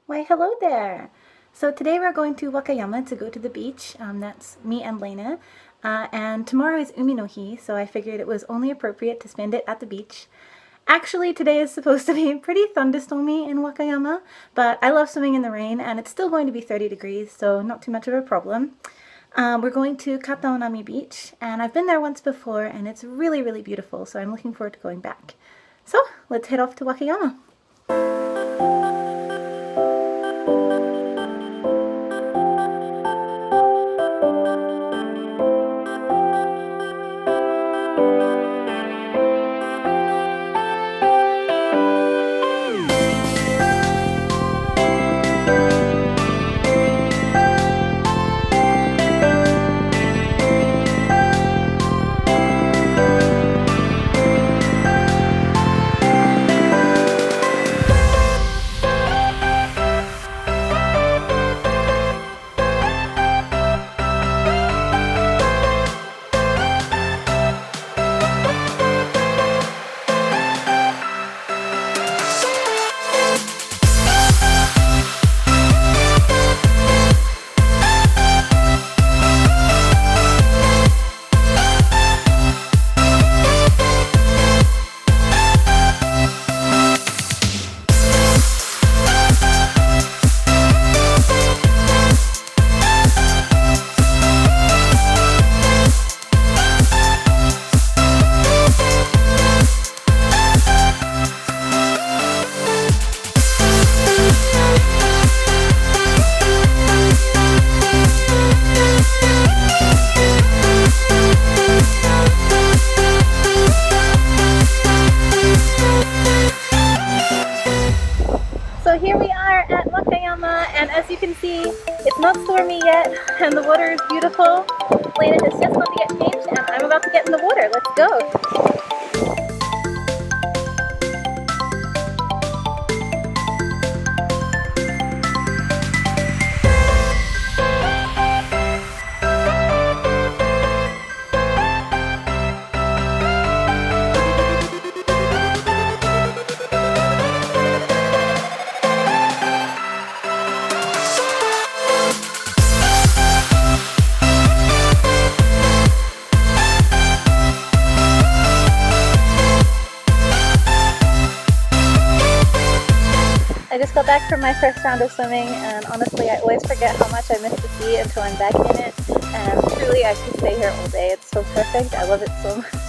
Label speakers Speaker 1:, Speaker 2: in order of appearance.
Speaker 1: Why, hello there! So today we're going to Wakayama to go to the beach. That's me and Leina. And tomorrow is Umi no Hi, so I figured it was only appropriate to spend it at the beach. Actually, today is supposed to be pretty thunderstormy in Wakayama, but I love swimming in the rain, and it's still going to be 30 degrees, so not too much of a problem. We're going to Wakayama Beach, and I've been there once before, and it's really, really beautiful, so I'm looking forward to going back. So, let's head off to Wakayama. So here we are at Wakayama, and as you can see, it's not stormy yet, and the water is beautiful. Leina has just gone to get changed, and I'm about to get in the water. Let's go! I just got back from my first round of swimming, and honestly I always forget how much I miss the sea until I'm back in it, and truly I could stay here all day. It's so perfect. I love it so much.